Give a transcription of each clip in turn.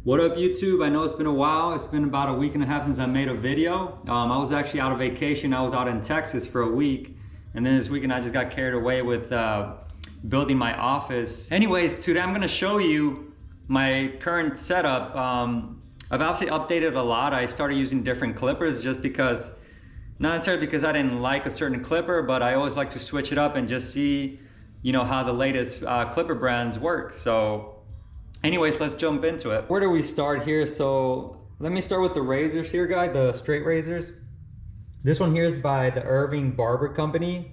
What up YouTube? I know it's been a while. It's been about a week and a half since I made a video. I was actually out of vacation. I was out in Texas for a week. And then this weekend I just got carried away with building my office. Anyways, today I'm gonna show you my current setup. I've obviously updated a lot. I started using different clippers just because, not necessarily because I didn't like a certain clipper, but I always like to switch it up and just see, how the latest clipper brands work. So anyways, let's jump into it. Where do we start here? So let me start with the razors here, guys, the straight razors. This one here is by the Irving Barber Company.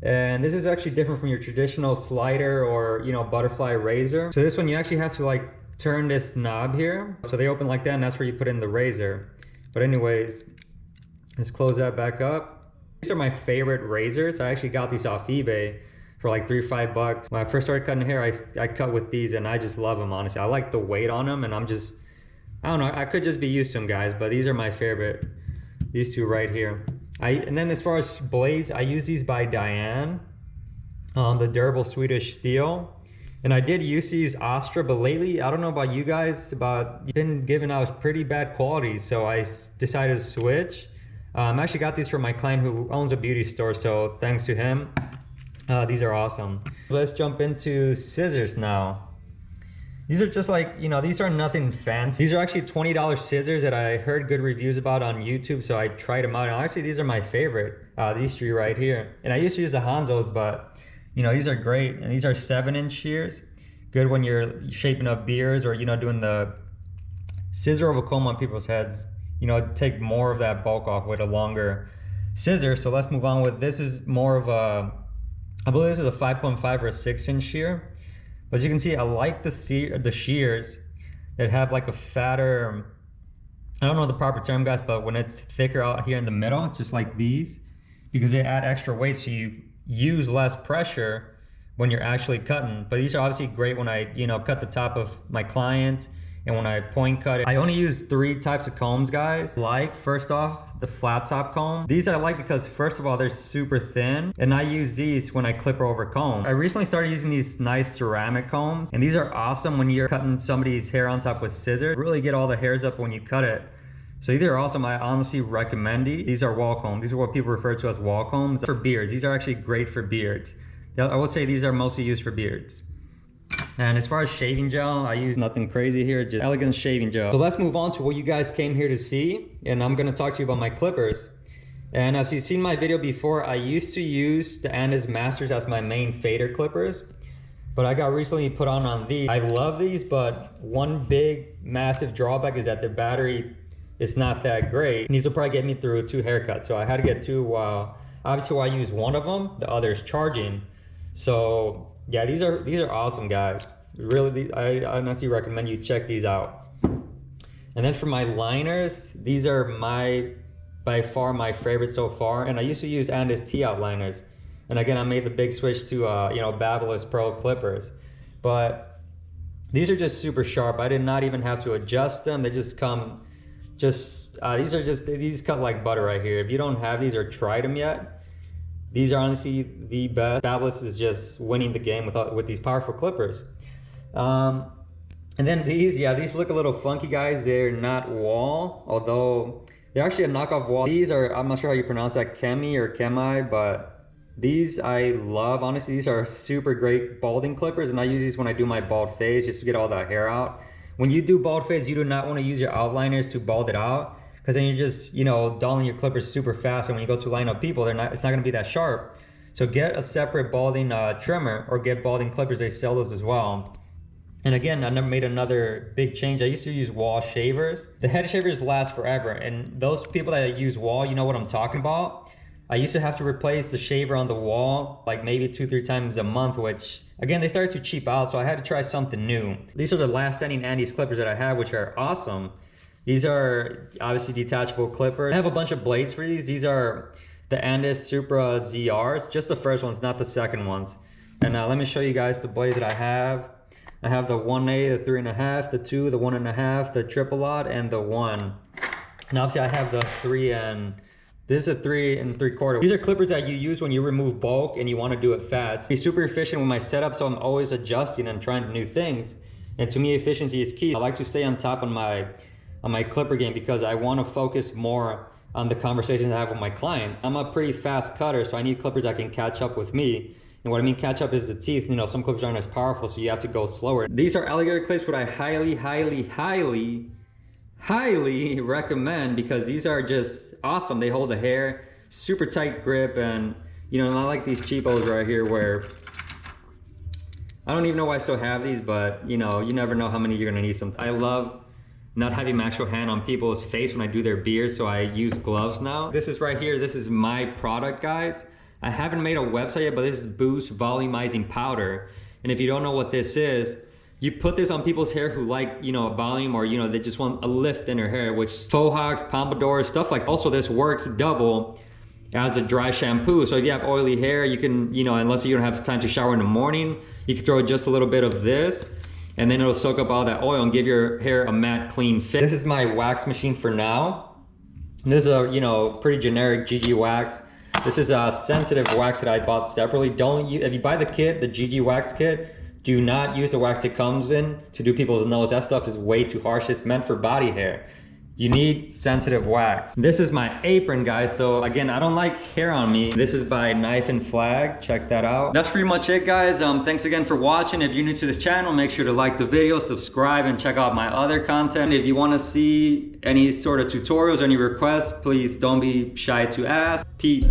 And this is actually different from your traditional slider or, butterfly razor. So this one, you actually have to turn this knob here. So they open like that, and that's where you put in the razor. But anyways, let's close that back up. These are my favorite razors. I actually got these off eBay for like $3 or $5. When I first started cutting hair, I cut with these and I just love them, honestly. I like the weight on them, and I don't know, I could just be used to them, guys, but these are my favorite. These two right here. And then as far as blades, I use these by Diane, the durable Swedish steel. And I did used to use Astra, but lately, I don't know about you guys, but you've been giving out pretty bad quality, so I decided to switch. I actually got these from my client who owns a beauty store, so thanks to him. These are awesome. Let's jump into scissors now. These are just these are nothing fancy. These are actually $20 scissors that I heard good reviews about on YouTube, so I tried them out. And actually, these are my favorite, these three right here. And I used to use the Hanzos, but these are great. And these are 7-inch shears. Good when you're shaping up beards or, doing the scissor over comb on people's heads. Take more of that bulk off with a longer scissor. So let's move on with, this is more of a, I believe this is a 5.5 or a 6-inch shear. But as you can see, I like the shears that have like a fatter, I don't know the proper term, guys, but when it's thicker out here in the middle, just like these, because they add extra weight, so you use less pressure when you're actually cutting. But these are obviously great when I, cut the top of my client. And when I point cut it, I only use 3 types of combs, guys. First off, the flat top comb. These I like because first of all, they're super thin, and I use these when I clip over comb. I recently started using these nice ceramic combs, and these are awesome when you're cutting somebody's hair on top with scissors. Really get all the hairs up when you cut it. So these are awesome. I honestly recommend these. These are wall combs. These are what people refer to as wall combs. For beards, these are actually great for beards. I would say these are mostly used for beards. And as far as shaving gel, I use nothing crazy here, just Elegance shaving gel. So let's move on to what you guys came here to see. And I'm gonna talk to you about my clippers. And as you've seen my video before, I used to use the Andis Masters as my main fader clippers. But I got recently put on these. I love these, but one big, massive drawback is that their battery is not that great. And these will probably get me through 2 haircuts. So I had to get 2, obviously while I use one of them, the other is charging. So yeah, these are awesome, guys. Really, I honestly recommend you check these out. And then for my liners, these are by far my favorite so far. And I used to use Andis T-Out liners. And again, I made the big switch to Babyliss Pro clippers. But these are just super sharp. I did not even have to adjust them. They just come, these cut like butter right here. If you don't have these or tried them yet, these are honestly the best. Babyliss is just winning the game with these powerful clippers. And then these look a little funky, guys. They're not Wahl, although they're actually a knockoff Wahl. These are, I'm not sure how you pronounce that, Chemi or Chemi, but these I love. Honestly, these are super great balding clippers, and I use these when I do my bald fade just to get all that hair out. When you do bald fades, you do not want to use your outliners to bald it out, because then you're just, dulling your clippers super fast, and when you go to line up people, it's not going to be that sharp. So get a separate balding trimmer, or get balding clippers. They sell those as well. And again, I never made another big change. I used to use Wahl shavers. The head shavers last forever, and those people that use Wahl, you know what I'm talking about. I used to have to replace the shaver on the Wahl like maybe 2-3 times a month, which again, they started to cheap out, so I had to try something new. These are the last standing Andis clippers that I have, which are awesome. These are obviously detachable clippers. I have a bunch of blades for these. These are the Andis Supra ZRs, just the first ones, not the second ones. And let me show you guys the blades that I have. I have the 1A, the 3.5, the 2, the 1.5, the triple aught, and the 1. And obviously I have the 3 and This is a 3 3/4. These are clippers that you use when you remove bulk and you want to do it fast. It's super efficient with my setup, so I'm always adjusting and trying new things. And to me, efficiency is key. I like to stay on top on my clipper game because I want to focus more on the conversations I have with my clients. I'm a pretty fast cutter, so I need clippers that can catch up with me. And what I mean catch up is the teeth. You know, some clippers aren't as powerful, so you have to go slower. These are alligator clips, what I highly recommend, because these are just awesome. They hold the hair, super tight grip, and you know, not like these cheapos right here where I don't even know why I still have these, but you know, you never know how many you're gonna need sometimes. I love not having my actual hand on people's face when I do their beards, so I use gloves now. This is right here, this is my product, guys. I haven't made a website yet, but this is Boost Volumizing Powder. And if you don't know what this is, you put this on people's hair who like, you know, a volume, or, you know, they just want a lift in their hair, which faux hawks, pompadours, stuff like. Also, this works double as a dry shampoo. So if you have oily hair, you can, you know, unless you don't have time to shower in the morning, you can throw just a little bit of this, and then it'll soak up all that oil and give your hair a matte, clean fit. This is my wax machine for now. This is a, you know, pretty generic GG wax. This is a sensitive wax that I bought separately. Don't use, if you buy the kit, the GG wax kit, do not use the wax it comes in to do people's nose. That stuff is way too harsh. It's meant for body hair. You need sensitive wax. This is my apron, guys. So again, I don't like hair on me. This is by Knife and Flag. Check that out. That's pretty much it, guys. Thanks again for watching. If you're new to this channel, make sure to like the video, subscribe, and check out my other content. If you want to see any sort of tutorials or any requests, please don't be shy to ask. Peace.